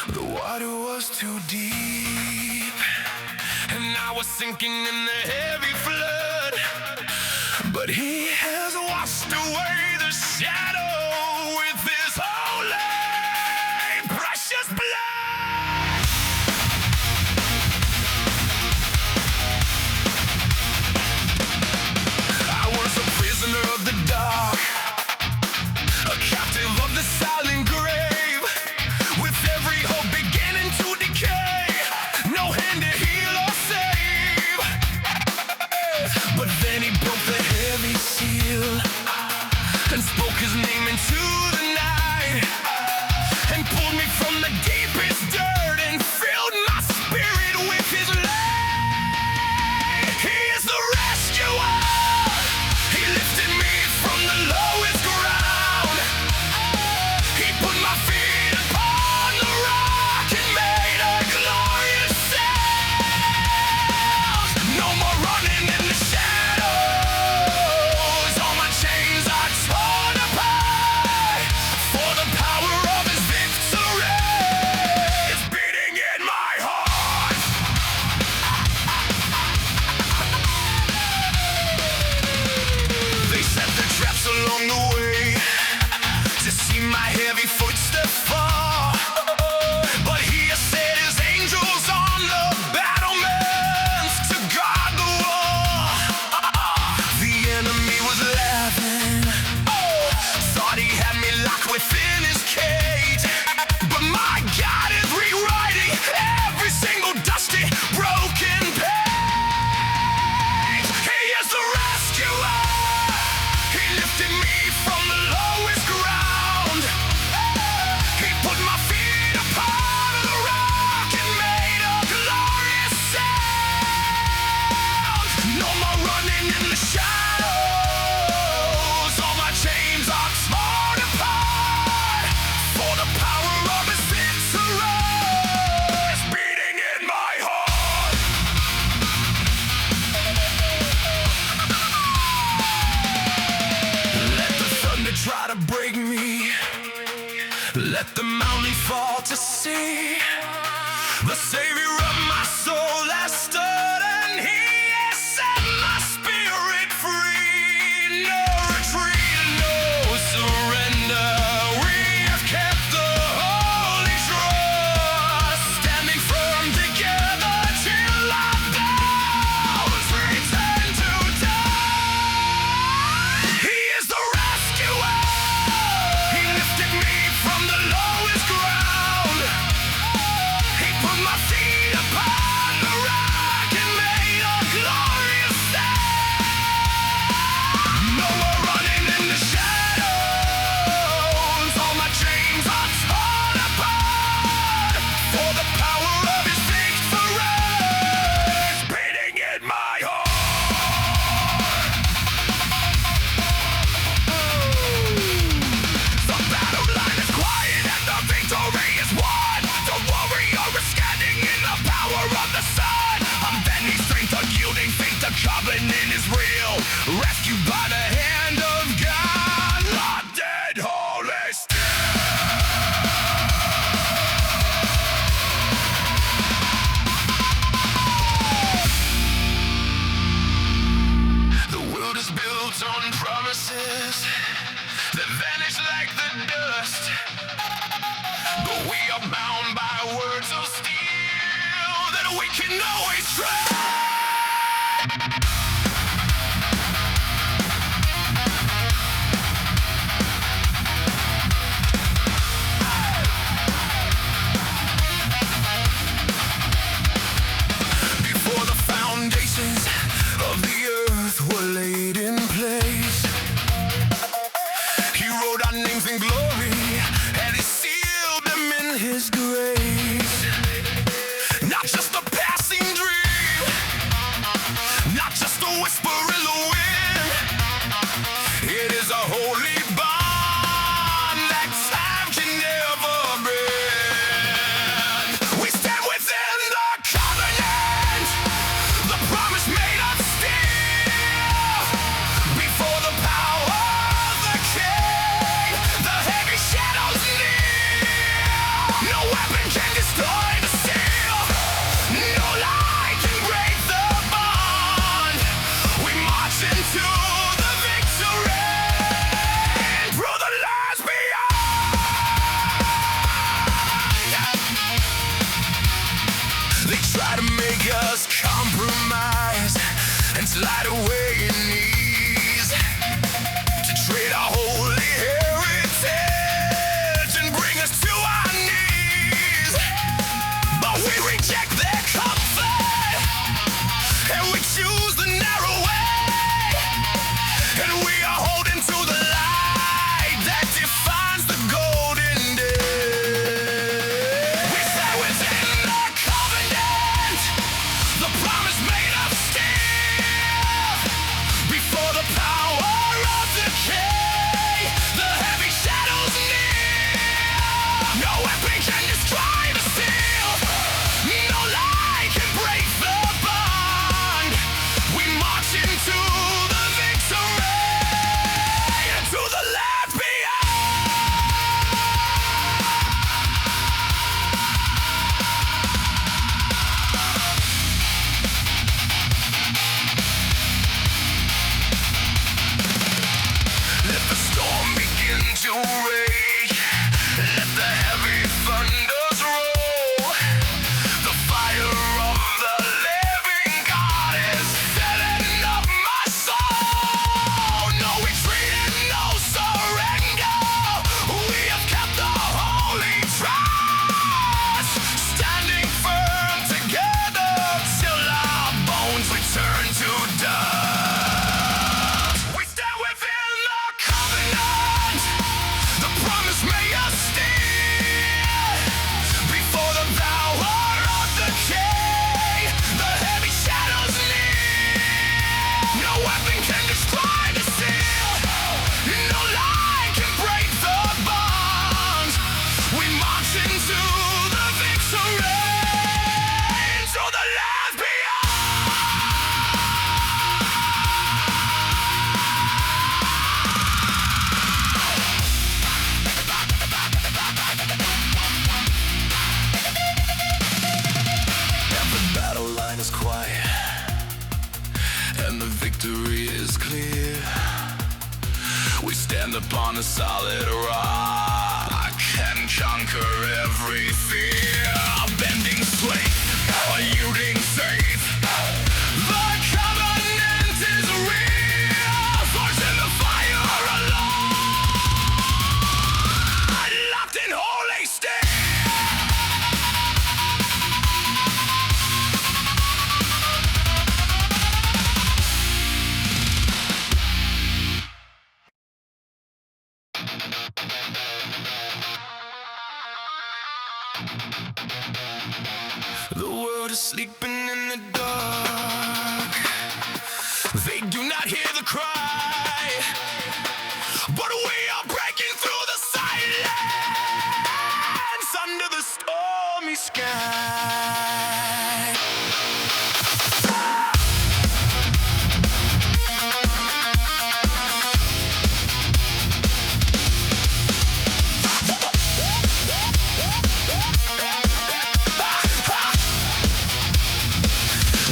The water was too deep, and I was sinking in the heavy flood. But he has washed away the shadow with his holy, precious blood. I was a prisoner of the dark, a captive of the silent grave, with every hope beginning to decay, no hand to heal or save. But then he broke the heavy seal and spoke his name into the night, and pulled me from the deepest dirt and filled my spirit with his light. He is the rescuer. He lifted me from the lowest ground. He put my feet upon the rock and made a glorious sound. No more running in the shadows. All my chains are torn apart, for the power of his victory is beating in my heart. They set their traps along the way to see my heavy footsteps fall. But he has set his angels on the battlements to guard the wall. The enemy was laughing, thought he had me locked within his cage. But my God is rewriting every single dusty, broken page. He is the rescuer. He lifted me from the lowest ground. He put my feet upon the rock and made a glorious sound. No more running in the shadows. All my chains are torn apart, for the power of his victory is beating in my heart. Let the thunder try to break me, let the mountain fall to sea. The Savior of my soul has stood, and he has set my spirit free. No retreat, no surrender. We have kept the holy trust, standing firm together till our vows return to die. He is the rescuer. He lifted me from the lowest ground. He put my feet upon the rock and made a glorious sound. No more running in the shadows. All my chains are torn apart, for the power of his victory is beating in my heart. The battle line is quiet and the victory is won. The warrior is standing in the power of the sun. Unbending strength, unyielding faith, the covenant is real. Rescued by the hand of God, not dead, holy still. The world is built on promises that vanish like the dust, but we are bound by words of steel that we can always trust. Before the foundations of the earth were laid in place, he wrote our names in glory, and he sealed them in his grace. Not just a passing dream, not just a whisper in the wind. It is a holy bond that time can never bend. We stand within the covenant, the promise made of steel. Before the power of the King, right away in ease to trade our holy heritage and bring us to our knees. But we reject their comfort and we choose the narrow way, and we are holding to the light that defines the golden day. We stand within the covenant, the promise made of steel. Before the power of decay, the heavy shadows near. No weapon can destroy the seal, no lie can break the bond. We march into the victory, into the land beyond. Let the storm begin to rage, let the heavy thunders roll. The fire of the living God is setting up my soul. No retreat and no surrender, we have kept the holy trust, standing firm together till our bones return to dust. We stand within the covenant, the promise made us stand. Before the power of decay, the heavy shadows near. No weapon can destroy the seal, no lie can break the bonds. We march into the victory, into the land beyond. And the battle line is quiet, and the victory is clear. We stand upon a solid rock and conquer every fear. Bending sway, unyielding faith. The covenant is real. Forged in the fire alone, locked in holy steel. The world is sleeping in the dark. They do not hear the cry, but we are breaking through the silence under the stormy sky.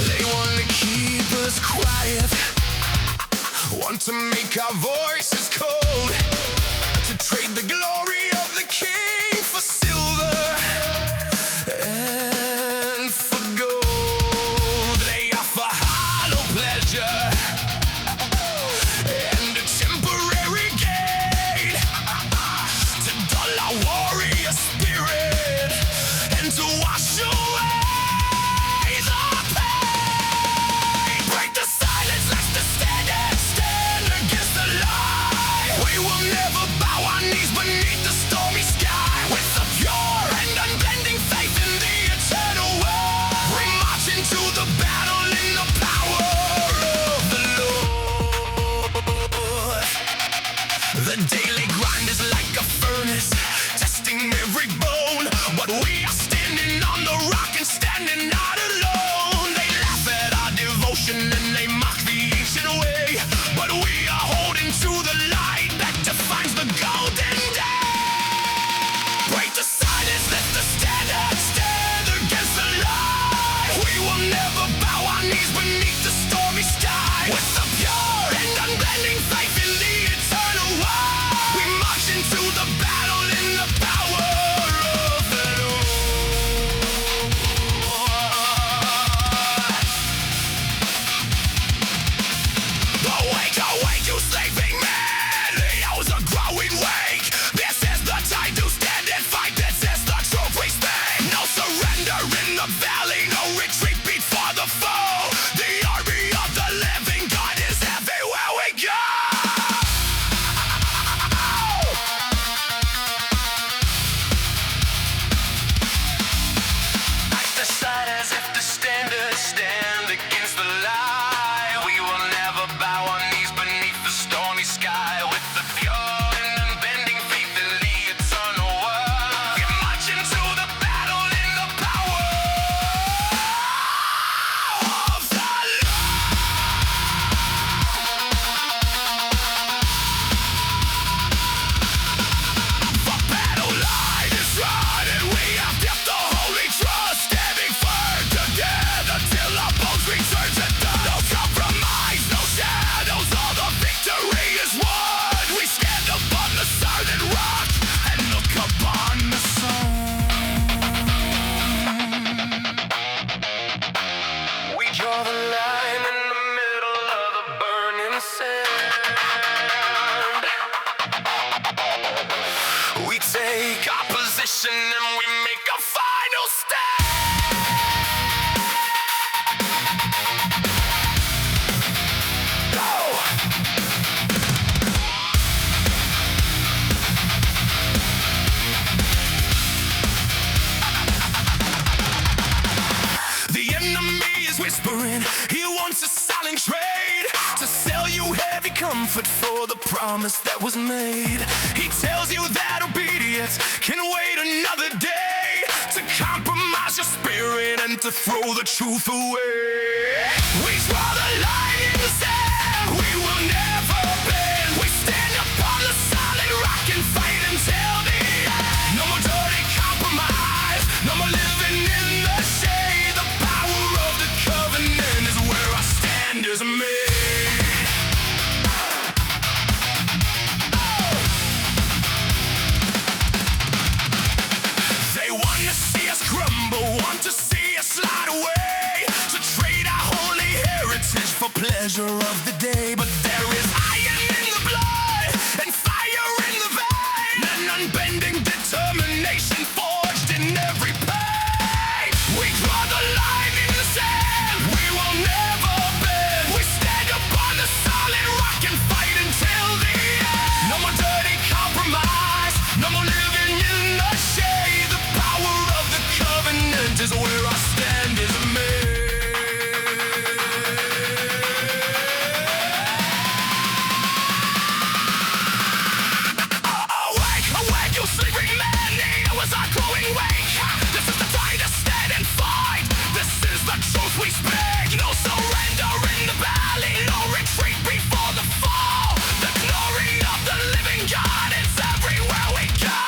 They want to keep us quiet, want to make our voices cold, to trade the glory of the king for silver and for gold. They offer hollow pleasure and a temporary gain, to dull our warrior spirit and to wash away the pain. Break the silence, let the standard stand against the lie. We will never bow our knees beneath the stormy sky. With a pure and unbending faith in the eternal word, we march into the battle in the power of the Lord. The daily grind is like a furnace, testing every bone, but we are standing on the rock and standing not alone. They laugh at our devotion and they mock the ancient way, but we are holding to the light that defines the golden day. Break the silence, let the standard stand against the lie. We will never bow our knees beneath the stormy sky. With a pure and unbending faith in the eternal word, we march into the battle in the power of the Lord. comfort for the promise that was made. He tells you that obedience can wait another day, to compromise your spirit and to throw the truth away. We draw the line in the sand, we will never bend. We stand upon the solid rock and fight until the end. No more dirty compromise, no more living in the shade. The power of the covenant is where our stand is made. Want to see us slide away, to trade our holy heritage for pleasure of the day. But there is iron in the blood and fire in the vein, an unbending determination forged in every pain. We draw the line in the sand, we will never bend. We stand upon the solid rock and fight until the end. No more dirty compromise, no more living in the shade. The power of the covenant is where our stand is made. Awake, awake, you sleeping man, the hours are growing weak. This is the time to stand and fight. This is the truth we speak. No surrender in the valley, no retreat before the fall. The glory of the living God is everywhere we go.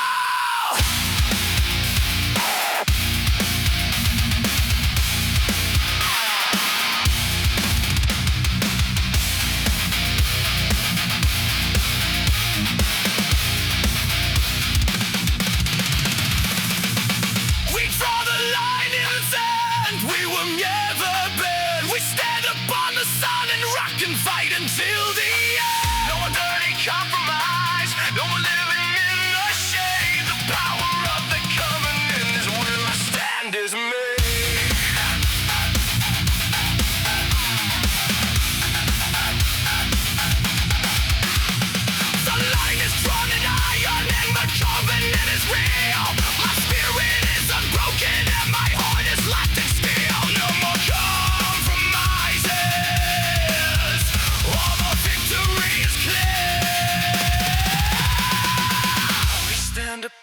Fight until the end. No more dirty compromise, no more living in the shade. The power of the covenant is where our stand is made. The line is drawn in iron and the covenant is real. My spirit is unbroken and my heart is locked in steel. No more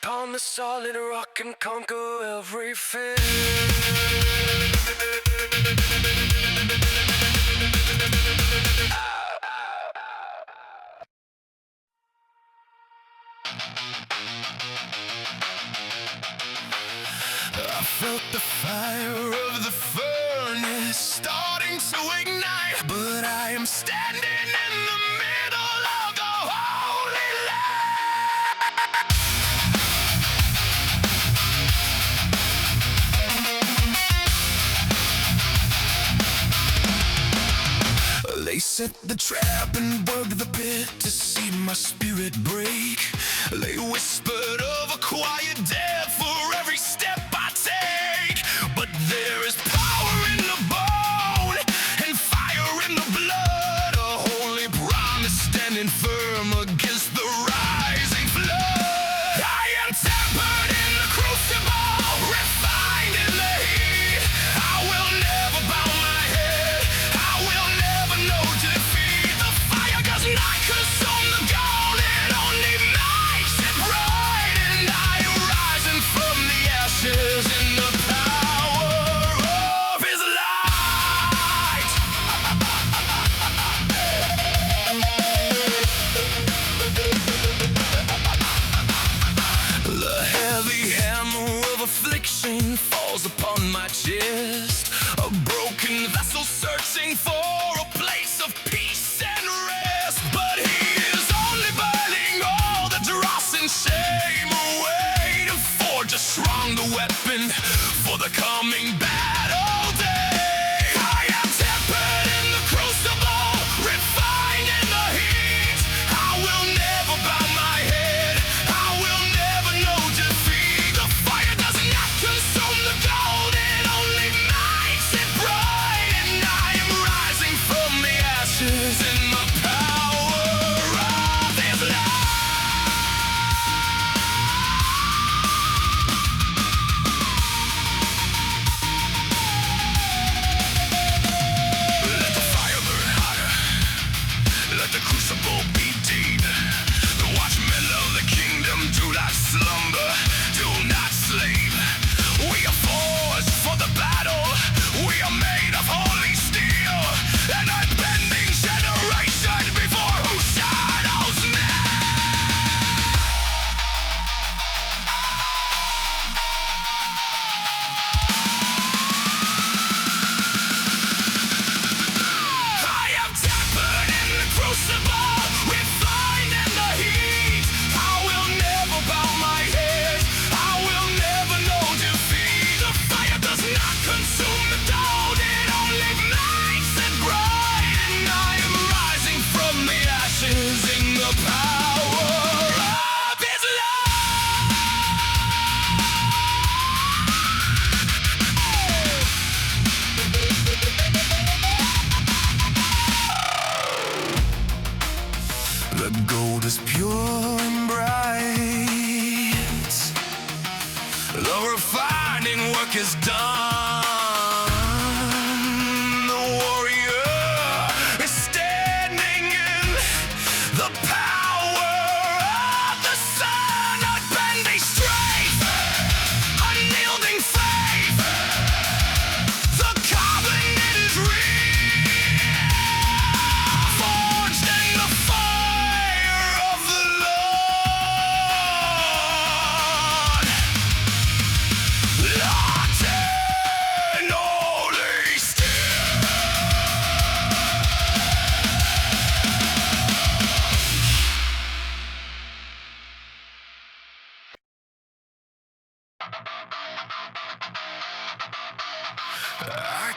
upon the solid rock and conquer every fear. I felt the fire of the furnace starting to ignite, but I am standing in the middle of the holy light. They set the trap and worked the pit to see my spirit break. They whispered of a quiet death for every step I take. But there is power in the bone and fire in the blood, a holy promise standing firm against the rising flood. I am tempered in the crucible, refined in the heat. I will never bow my head, I will never know defeat. The fire does not consume the gold, it only makes it bright. And I am rising from the ashes in the power of His light. The heavy hammer of affliction falls upon my chest, a broken vessel searching for a place of peace and rest. But He is only burning all the dross and shame away, to forge a stronger weapon for the coming battle day. I am tempered in the crucible, refined in the heat. I will never bow my head, I will never know defeat. The fire does not consume the gold, it only makes it bright. And I am rising from the ashes in the power of His light.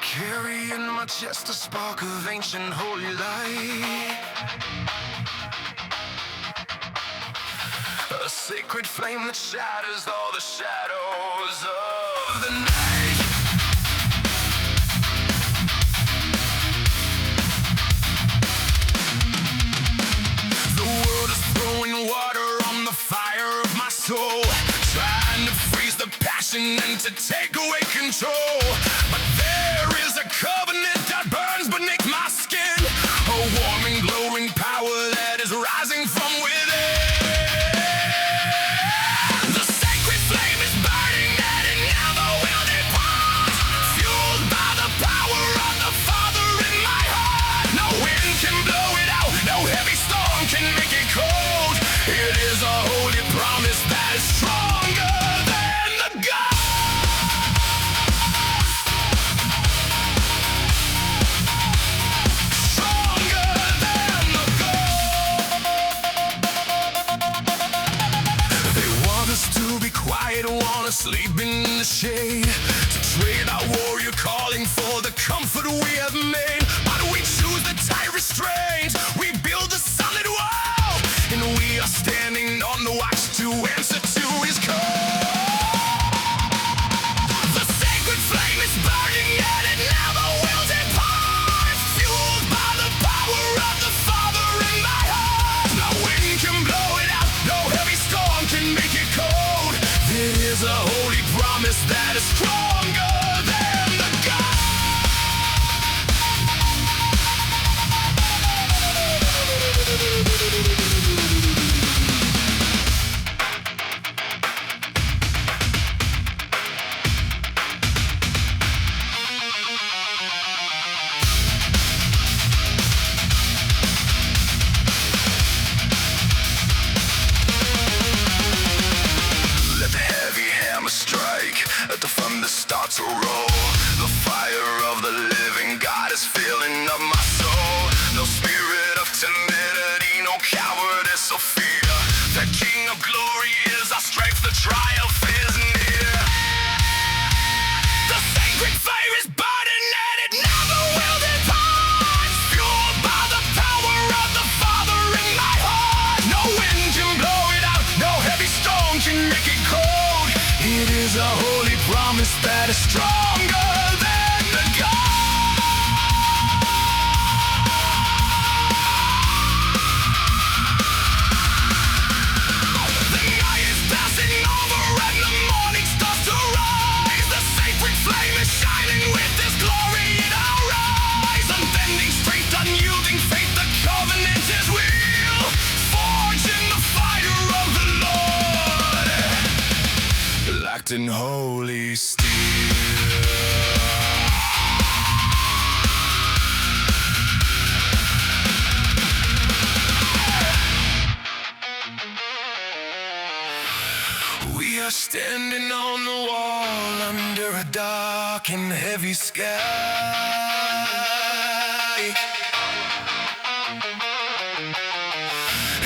Carry in my chest a spark of ancient holy light, a sacred flame that shatters all the shadows of the night. The world is throwing water on the fire of my soul, trying to freeze the passion and to take away control. But there is a covenant that burns beneath my skin, a warming, glowing power that is rising from within. The sacred flame is burning and it never will depart, fueled by the power of the Father in my heart. No wind can blow it out, no heavy storm can make it cold. It is a holy promise that is stronger than the God. To be quiet, wanna sleep in the shade, to trade our warrior calling for the comfort we have made. But we choose the tight restraint, we build a solid wall, and we are standing on the watch to answer to his call. The sacred flame is burning and it never will depart, fueled by the power of the Father in my heart. No wind can blow it out, no heavy storm can make it cold. It is a holy promise that is stronger than the God. Strike, let the thunder start to roll. The fire of the living God is filling up my soul. No spirit of timidity, no cowardice or fear. The King of glory is our strength, the triumph is near. The sacred fire is burning and it never will depart, fueled by the power of the Father in my heart. No wind can blow it out, no heavy storm can make it cold. It is a holy promise that is stronger than the God. The night is passing over and the morning starts to rise. The sacred flame is shining with this glory in our eyes. Unbending strength, unyielding faith, the covenant is real, forged in the fire of the Lord, locked in holy steel. We are standing on the wall under a dark and heavy sky,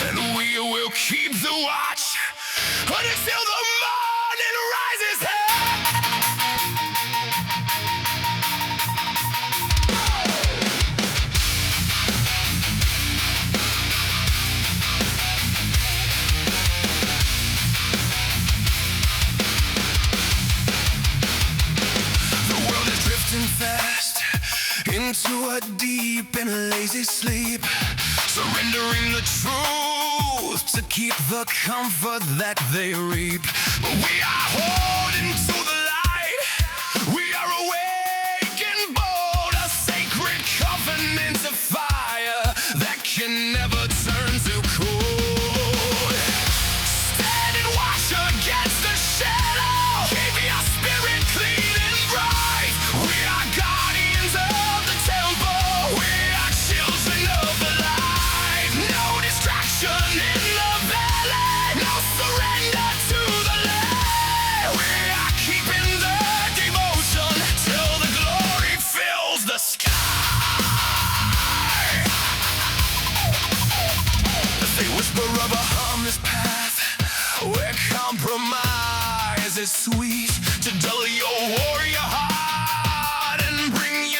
and we will keep the watch until the morning rises high. The world is drifting fast into a deep and lazy sleep, surrendering the truth to keep the comfort that they reap. But we are holding to the light, we are awake and bold, a sacred covenant of fire that can never turn to cold. Stand and watch against the shadow, keep your spirit clean and bright. We are guardians of the temple, we are children of the light. No distraction in the valley, no surrender to the light. We are keeping the devotion till the glory fills the sky. They whisper of a harmless path where compromise is sweet, to dull your warrior heart and bring you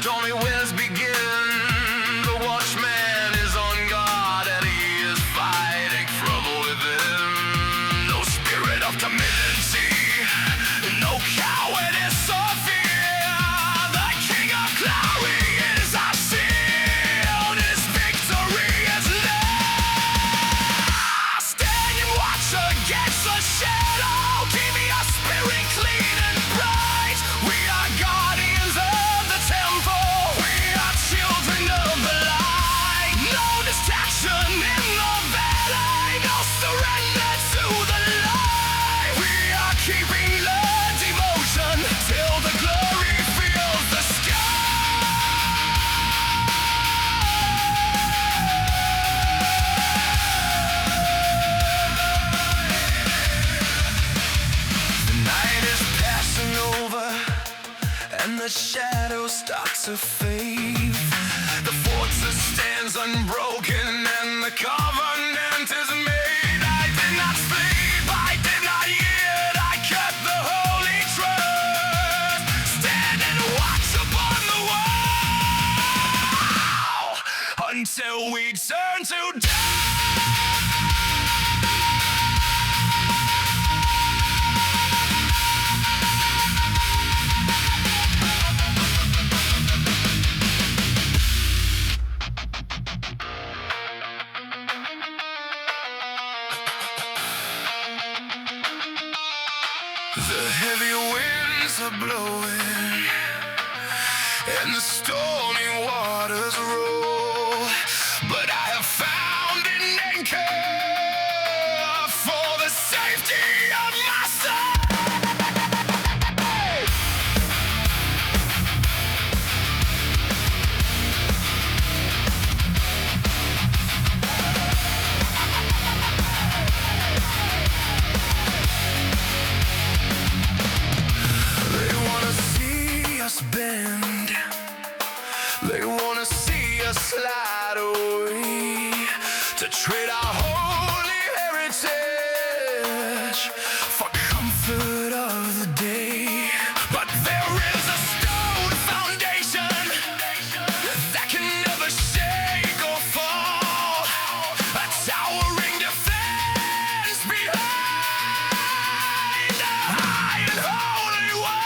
stormy winds begin, the watchman is on guard and he is fighting from within. No spirit of timidity, no cowardice or fear. The King of Glory is our shield, his victory is near. Stand and watch against the shadow, keep your spirit clean and bright. We are guardians of the temple, we are children of the light. No distraction in the valley, no surrender to the light. We are keeping the devotion till the glory fills the sky. The night is passing over and the shadows start to fade. The fortress stands unbroken and the covenant is made. I did not sleep, I did not yield, I kept the holy trust. Stand and watch upon the wall until we turn to dust. The heavy winds are blowing and the stormy waters roll, but I have found an anchor for the safety of my soul. They wanna see us bend, they wanna see us slide away, to trade our holy heritage for comfort of the day. But there is a stone foundation that can never shake or fall, a towering defense behind the high and holy wall.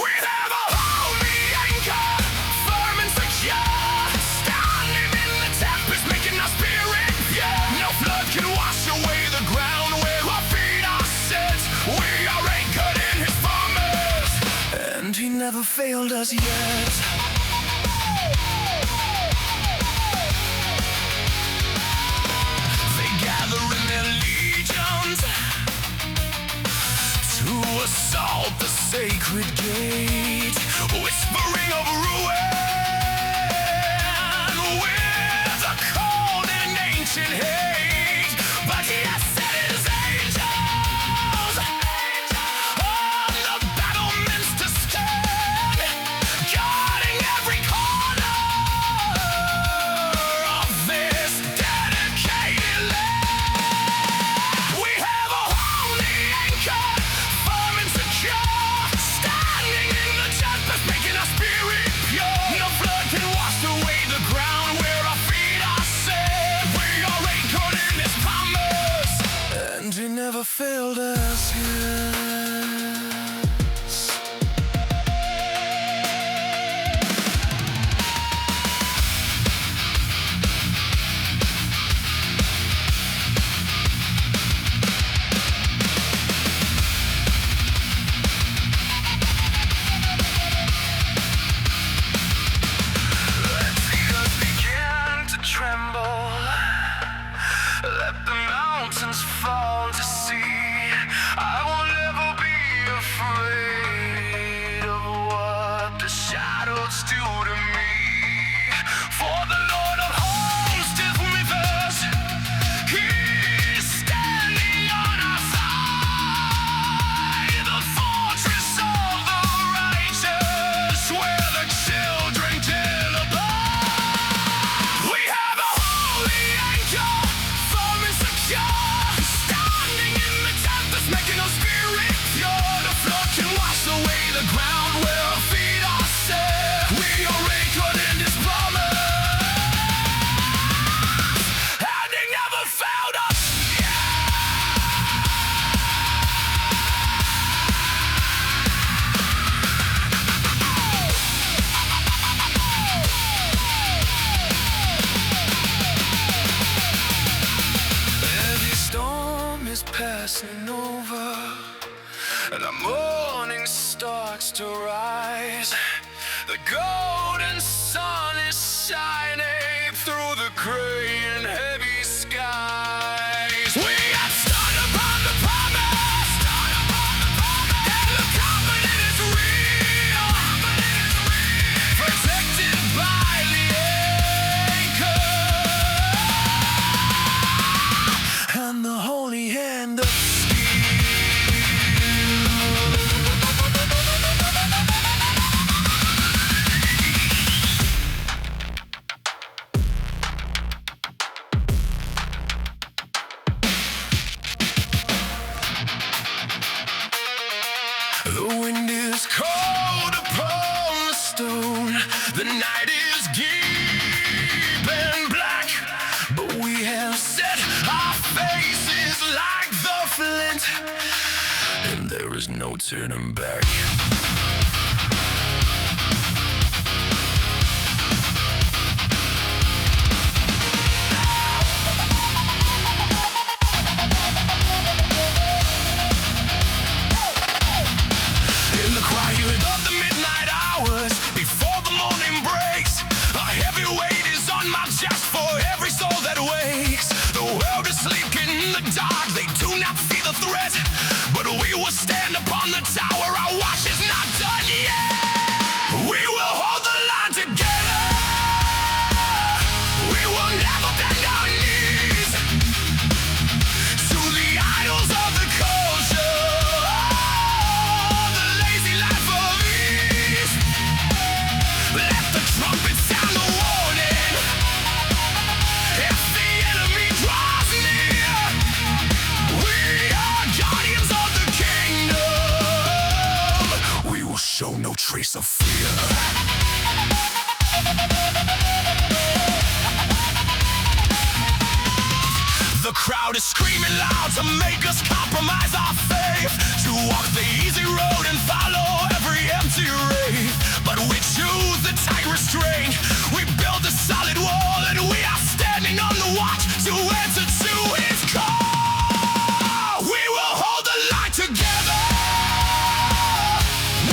We have a holy anchor, firm and secure, standing in the tempest, making our spirit pure. No flood can wash away the ground where our feet are set. We are anchored in his promise, and he never failed us yet. They gather in their legions to assault the sacred gate, whispering of ruin with a cold and ancient hate. But he has set his angels on the battlements to stand, guarding every corner of this dedicated land. We have a holy anchor, firm and secure, standing in the tempest, making our spirit pure. No flood can wash away the ground where our feet are set. We are anchored in his promise, and he never failed us yet. Let the earth begin to tremble, let the mountains fall to sea. I will never be afraid of what the shadows do to me. For the Lord of hosts is with us, he's standing on our side. The fortress of the righteous, where the children dwell abide. We have a holy anchor, firm and secure, standing in the tempest, making our spirit pure. The flood can wash away the ground where our feet are set. The golden sun is shining through the gray and heavy skies. We have stood upon the promise, and the covenant is real, protected by the anchor and the holy hand of the wind is cold upon the stone. The night is deep and black, but we have set our faces like the flint, and there is no turning back. In the quiet of the midnight hours, before the morning breaks, a heavy weight is on my chest for every soul that wakes. The world is sleeping in the dark, they do not feel the threat, but we will stand upon the tower, our watch is not done yet. We will hold the line together, we will never bend our knees to the idols of the culture, the lazy life of ease. Let the trumpet sound the warning, if the enemy draws near. We are guardians of the kingdom, we will show no trace of fear. The crowd is screaming loud to make us compromise our faith, to walk the easy road and follow every empty rave. But we choose the tight restraint, we build a solid wall, and we are standing on the watch to answer to his call. We will hold the line together,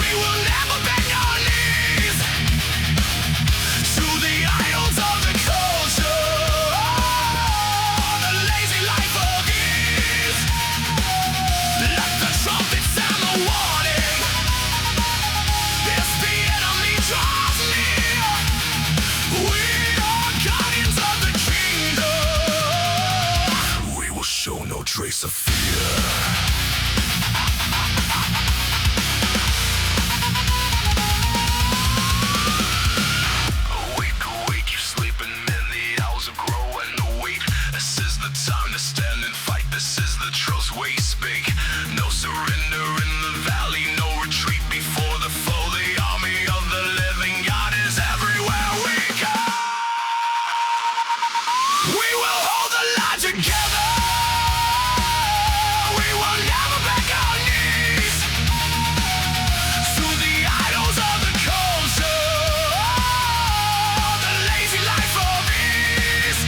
we will never bend our knees to the idols of the culture, the lazy life of ease. Let the trumpet sound the warning, if the enemy draws near. We are guardians of the kingdom, we will show no trace of fear. Awake, awake, you sleeping men, the owls are growing awake. This is the time to stand and fight, this is the trust we speak. No surrender in the valley, no retreat before the foe. The army of the living God is everywhere we go. We will hold the line together, we will never bend our knees to the idols of the culture, the lazy life of ease.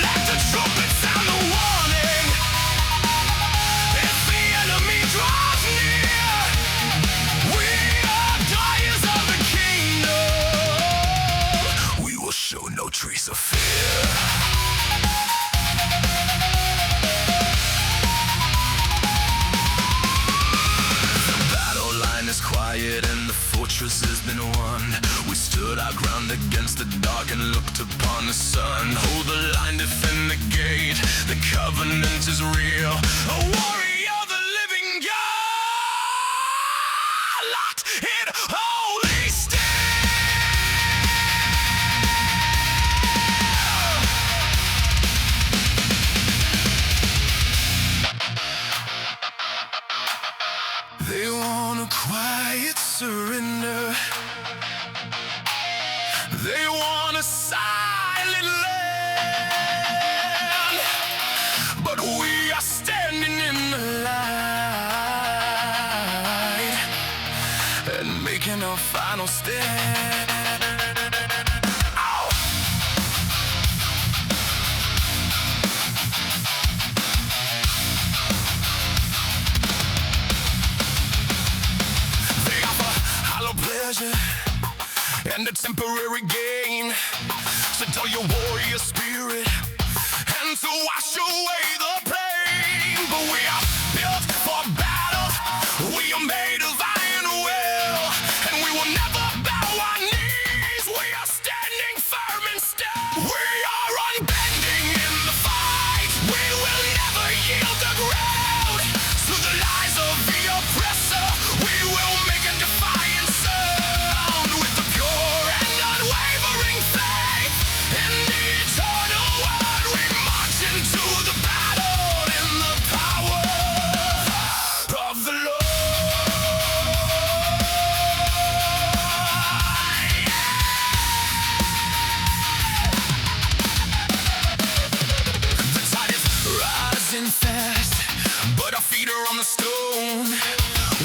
Let the trumpet sound the warning, if the enemy draws near. We are guardians of the kingdom, we will show no trace of fear. Battle line is quiet and the fortress has been won. We stood our ground against the dark and looked upon the sun. Hold the line, defend the gate, the covenant is real. A warrior of the living God, locked in holy steel. They want a quiet surrender, they want a silent land, but we are standing in the light and making our final stand. Ow! They offer hollow pleasure, and a temporary gain. So tell your warrior spirit and to wash away the pain. But we are built for battle. We are made of iron will, and we will never bow our knees. We are standing firm and still. We are unbending in the fight. We will never yield the ground to the lies of the oppressor. We will make a defiant sound with the pure and unwavering faith in the eternal word. We march into the battle in the power of the Lord. The tide is rising fast, but our feet are on the stone.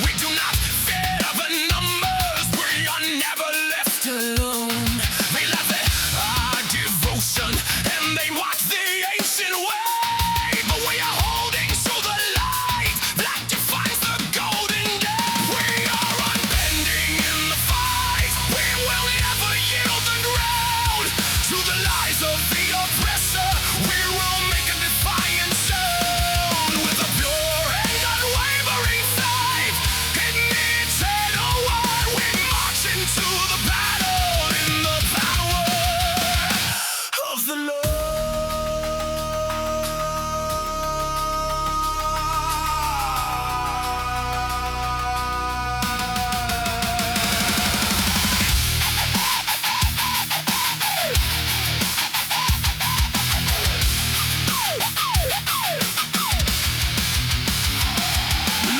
We do not fear the numbers. We are never left alone. They laugh at our devotion and they mock the ancient way, but we are holding to the light that defines the golden day. We are unbending in the fight. We will never yield the ground to the lies of the oppressor. We will make a defiant sound with a pure and unwavering faith in the eternal word. We march into the battle in the power of the Lord.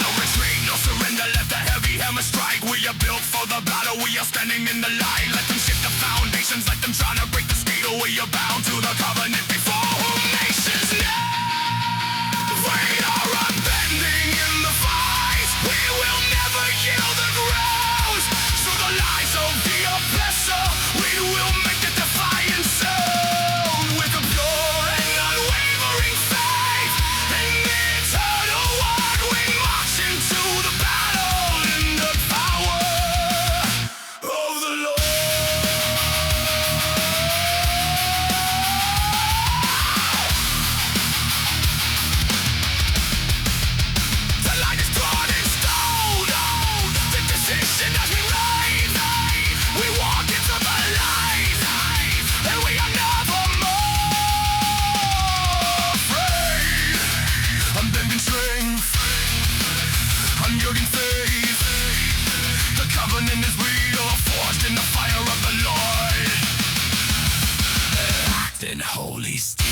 No retreat, no surrender, let the heavy hammer strike. We are built for the battle, we are standing in the light. Let them shift the foundations, let them try to break the steel. We are bound to the covenant before whom nations know. We are unbending in the fight. We will never yield the ground to the lies of the oppressor. We will make the defiant sound with a pure and unwavering faith in the eternal word. We march into the battle in the power of the Lord. The light is drawn in stone. The decision has been made. We walk into the light, and we are never more afraid. Unbending strength, unyielding faith. The covenant is real, forged in the fire of the Lord. Act in holy steel.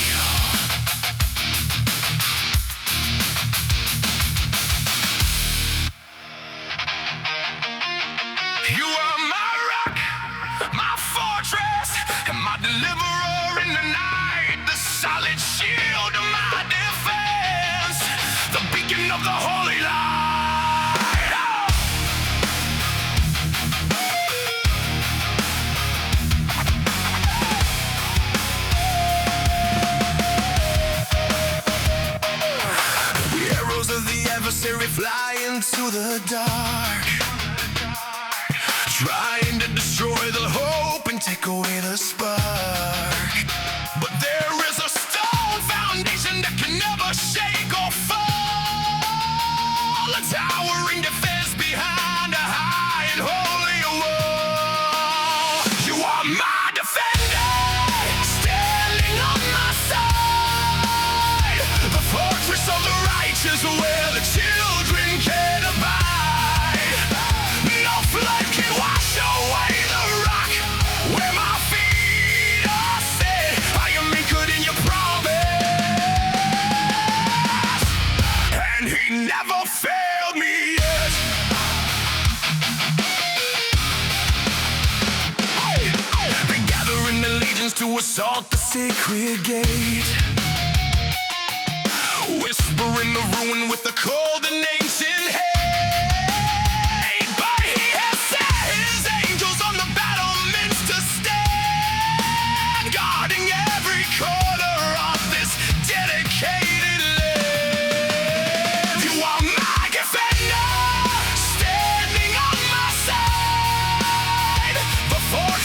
You are my rock, my fortress, and my deliverer in the night. The solid shield of my defense, the beacon of the holy light. Oh! The arrows of the adversary fly into the dark, trying to destroy the hope and take away the spark. But there is a stone foundation that can never shake or fall, a towering defense behind a high and holy wall. You are my defender, standing on my side, the fortress of the righteous where the children can abide. No flood can wash away the rock where my feet are set. I am anchored in your promise, and he never failed me yet. They gather in the legions to assault the sacred gate, whispering the ruin with the cold and ancient hate. But he has set his angels on the battlements to stand, guarding every corner of this dedicated land. You are my defender, standing on my side, the fortress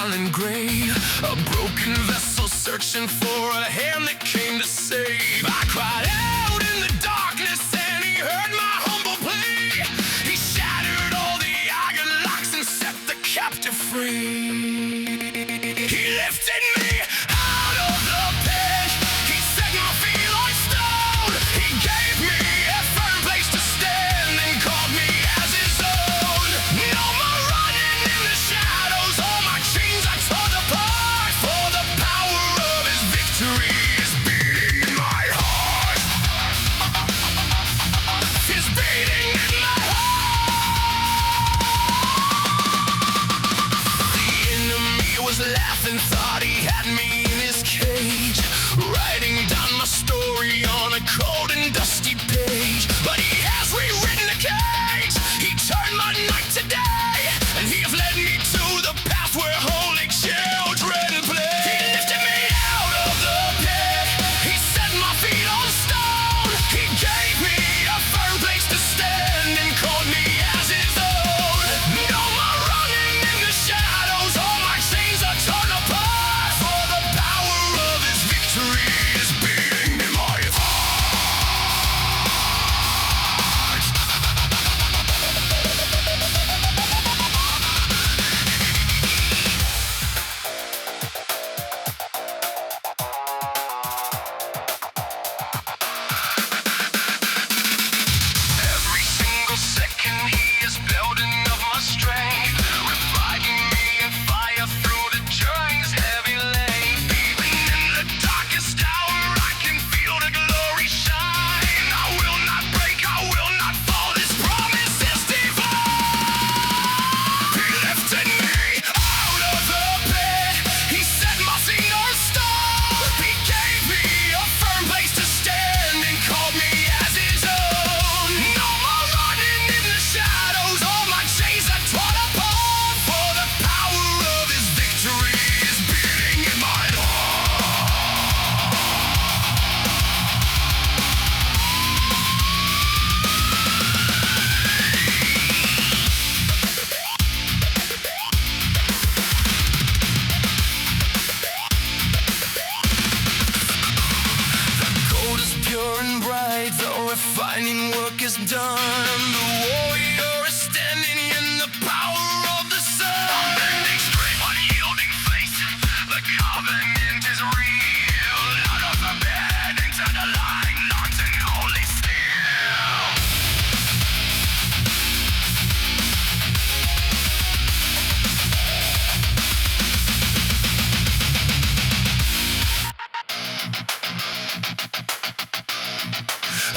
silent grain, a broken vessel searching for a hand that came to save. I cried out in the darkness and he heard my humble plea. He shattered all the iron locks and set the captive free. He lifted me out of the pit. He set my feet like stone. He gave me a firm place to stand and called me as his own. No more running in the shadows. All my chains I tore apart. For the power of his victory is beating in my heart. Is beating in my heart. The enemy was laughing, thought he had me in his cage, writing down my story on a cold and dusty page. But he has rewritten the cage. He turned my night to day, and he has led me to the path where holy children play. He lifted me out of the pit. He set my feet on stone. He gave me a firm place to stand and called me as his own. No more running in the shadows. All my chains are torn apart. For the power of his victory is beating in my heart. Every single second he is building up my strength, reviving me in fire through the journey's heavy length. Even in the darkest hour I can feel the glory shine. I will not break, I will not fall. This promise is divine. He lifted me out of the pit. He set my feet on stone. He gave me a firm place to stand and called me as his own. No more running in the shadows. All my chains are torn apart. For the power of his victory is beating in my gold is pure and bright, the refining work is done. The warrior is standing in the power of the sun. Unbending strength, unyielding faith, the covenant is real. Out of the bed into the light, locked in holy steel.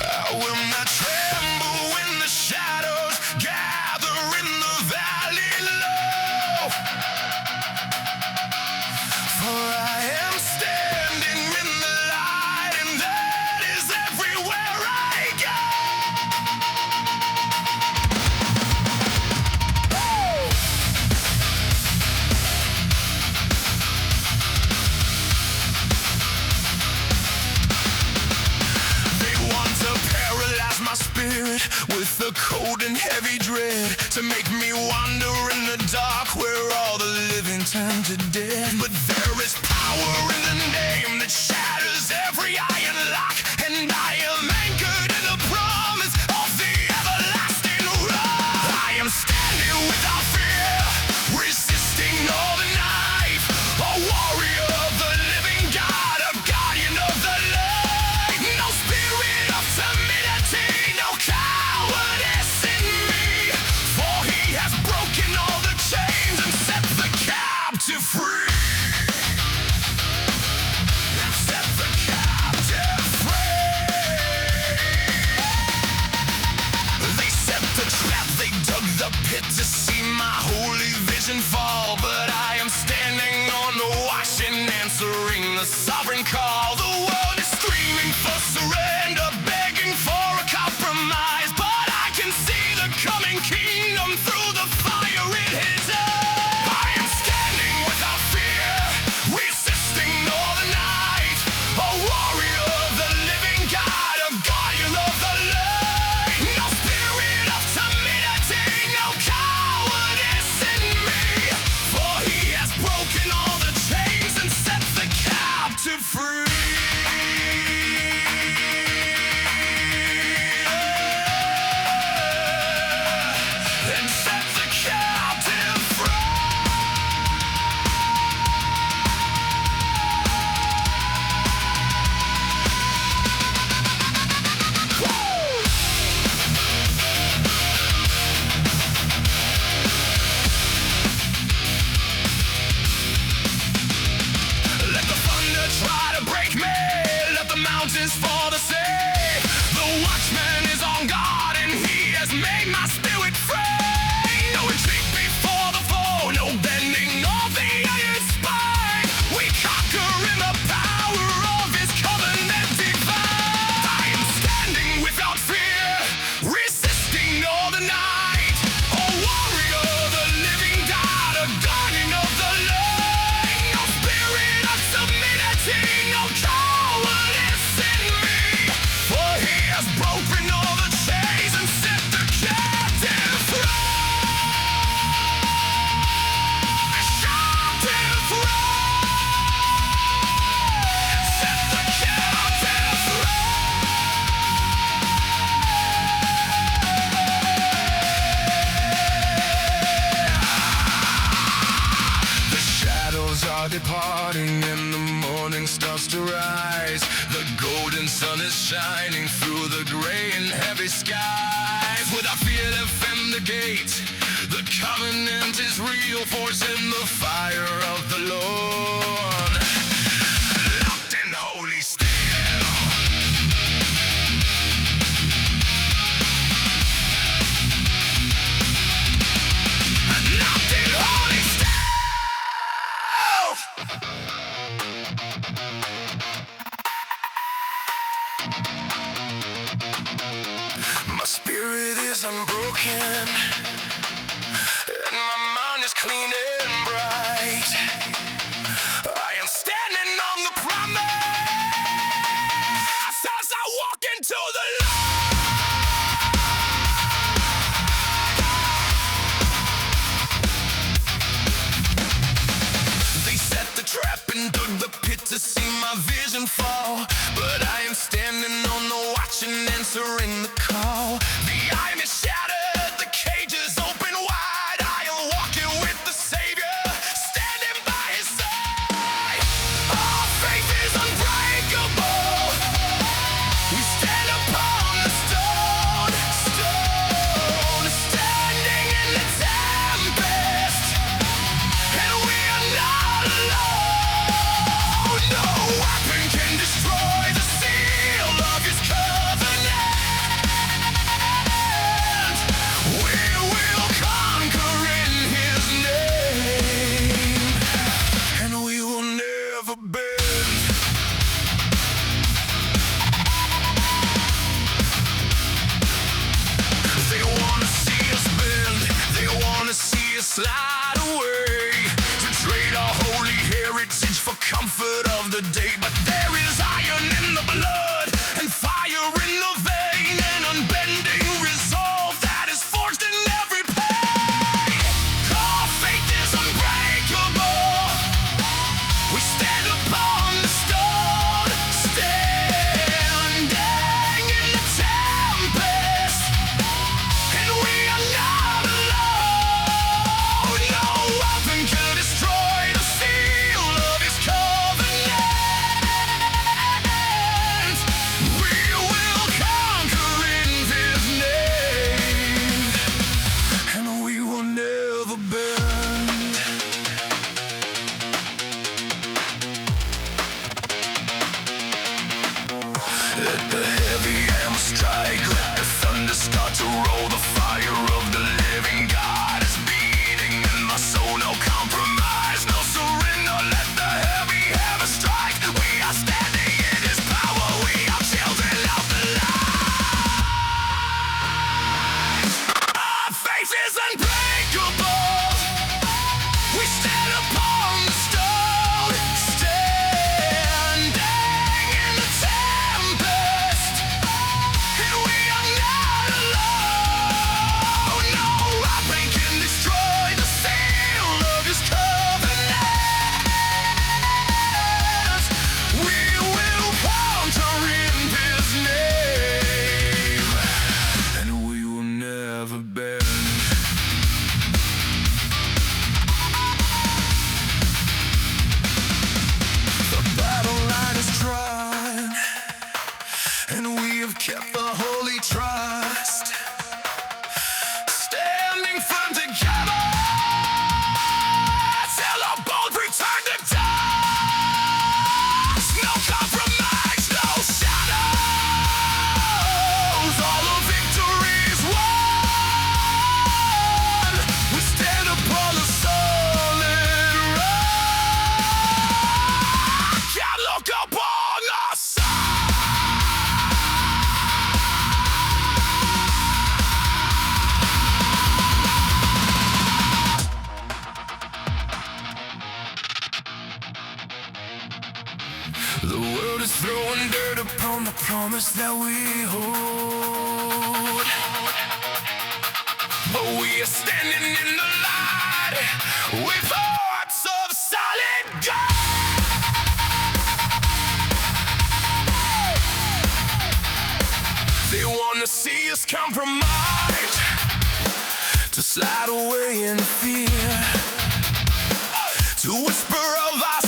I will not tremble when the shadows gather in the valley low. For I am standing in the light, and that is everywhere I go. They want to paralyze my spirit with a cold and heavy dread, to make me wander in the dark where all the living turn to dead. But there is power in the name that shatters every iron lock, and I am anchored in the promise of the everlasting rock. I am standing without fear, resisting all the night, a warrior of the living God, a guardian of the light. No spirit of timidity, no cowardice in me, for he has broken all the chains and set the captive free. Set the captive free. They set the trap, they dug the pit to see my holy vision fall. But I am standing on the watch and answering the sovereign call. The world is screaming for surrender, begging for a compromise, but I can see the coming kingdom through the fire in his eyes. I am standing without fear, resisting all the night, a warrior of the living God, a guardian of the light. No spirit of timidity, no cowardice in me, for he has broken are departing and the morning starts to rise. The golden sun is shining through the gray and heavy skies. Without fear they defend the gate. The covenant is real, forcing the fire of the Lord. Locked in holy steel. Locked in holy steel. My spirit is unbroken, and my mind is clean and bright. I am standing on the promise as I walk into the light. They set the trap and dug the pit to see my vision fall, but I am standing on the watch and answering the call. The iron is shattered, the cage is open wide. I am walking with the Savior, standing by his side. Our faith is unbreakable. We stand upon the stone, standing in the tempest, and we are not alone. No weapon can destroy the seal of his covenant. We will conquer in his name, and we will never bend. They wanna see us bend, they wanna see us slide away, to trade our holy heritage for comfort of the day. But there is iron in the blood and fire in the vein, and unbending resolve that is forged in every pain. Our faith is unbreakable. We stand upon the stone, standing in the tempest, and we are not alone. No weapon can destroy the seal of his covenant. We will conquer in his name, and we will never bend. Let the heavy hammer strike, let the thunder start to roll. The fire of the living God is beating in my soul. No compromise, no surrender. Let the heavy hammer strike. We are standing in his power. We are children of the light. Our faith is unbreakable. We stand upon the stone, standing in the tempest, and we are not alone. No weapon can destroy the seal of his covenant. We will conquer in his name, and we will never bend. The battle line is drawn, and we have kept the holy trust, standing firm together till our bones return to dust. No compromise, no shadows. All the victory is won. We stand upon the solid rock. Can't look upon our side. The world is throwing dirt upon the promise that we hold, but we are standing in the light with hearts of solid gold. They wanna see us compromise, to slide away in fear, to whisper of our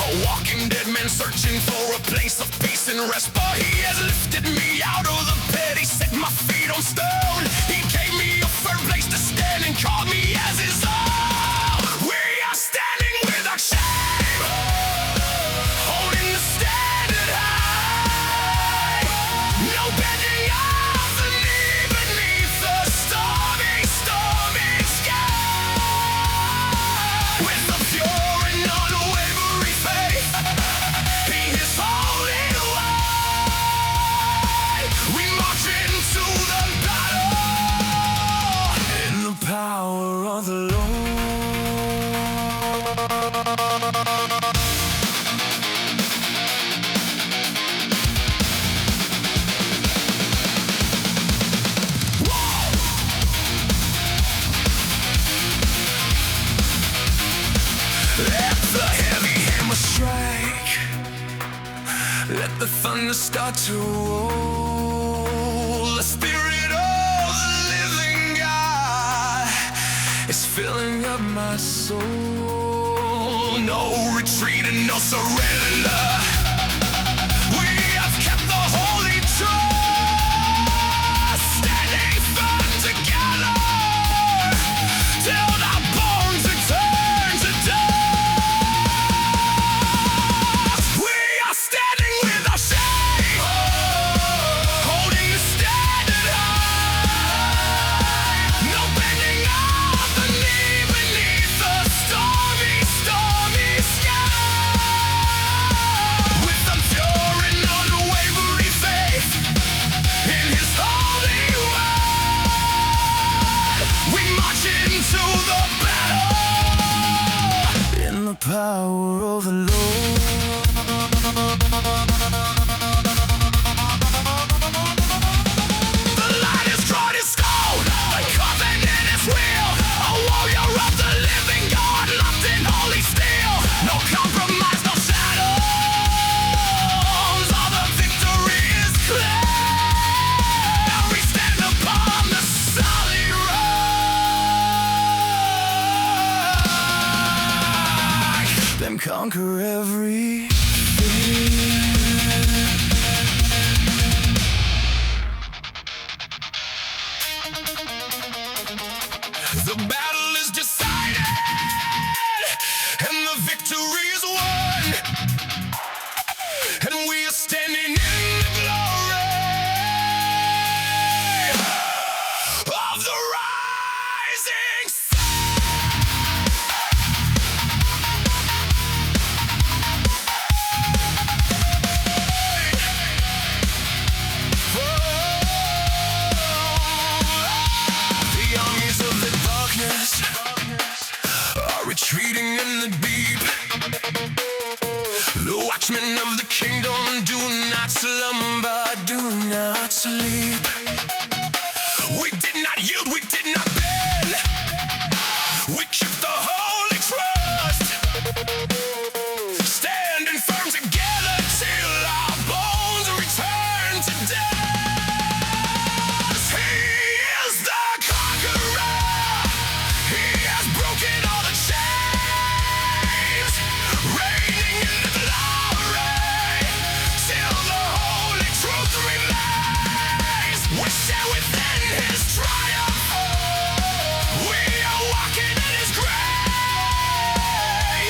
A walking dead man searching for a place of peace and rest, but he has lifted me out of the pit. He set my feet on stone. He gave me a firm place to stand and called me as his own. We are standing without shame, holding the standard high. No bending of the knee beneath the stormy, stormy sky. With a pure and unwavering faith, He is holy light. We march into the battle in the power of the Lord. Let the heavy hammer strike. Let the thunder start to roll. The Spirit of the living God is filling up my soul. No retreat and no surrender. We have kept the holy trust, standing firm together till the bones return to dust. We are standing without shame, holding the standard high. No bending of the knee beneath the stormy, stormy sky. With a pure and unwavering faith in His holy word, we march into the battle in the power of the Lord. The light is drawn in stone, the covenant is real. A warrior of the living God, locked in holy steel. No compromise, no shadows. All the victory is clear. We stand upon the solid rock, then conquer every fear. The battle is decided, and the victory is won, and we are standing in the glory of the rising sun. The armies of the darkness are retreating in the deep. The watchmen of the kingdom do not slumber, do not sleep. We did not yield, we did not bend. We keep the holy trust, standing firm together till our bones return to dust. He is the conqueror. He has broken all the chains, reigning in the glory till the holy truth remains. We share within His triumph. We are walking in His grace,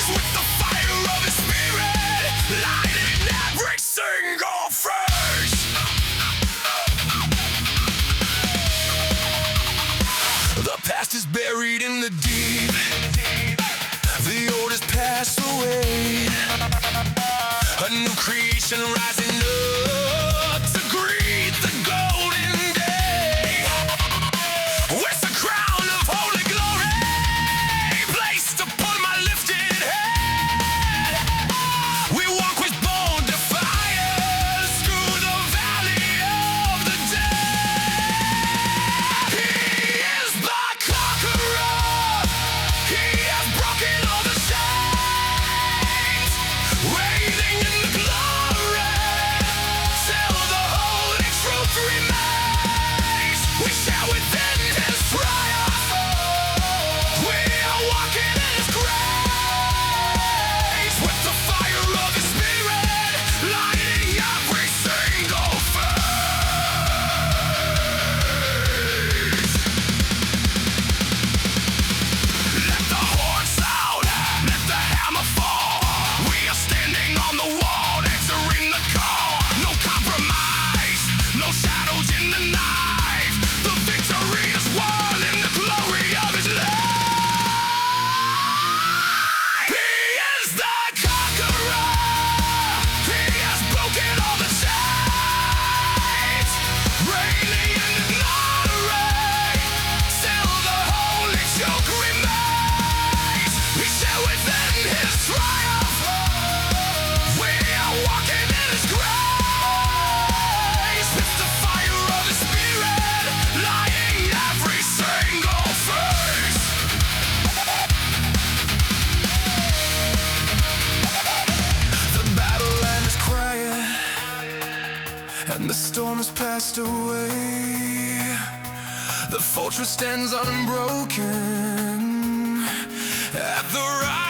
with the fire of His Spirit lighting every single face. The past is buried in the deep. The old has passed away. A new creation rising up to greet the golden day. With the crown of holy glory placed upon my lifted head, we walk with bold defiance through the valley of the dead. He is the conqueror. He has broken all the chains, reigning in the glory and the storm has passed away. The fortress stands unbroken at the right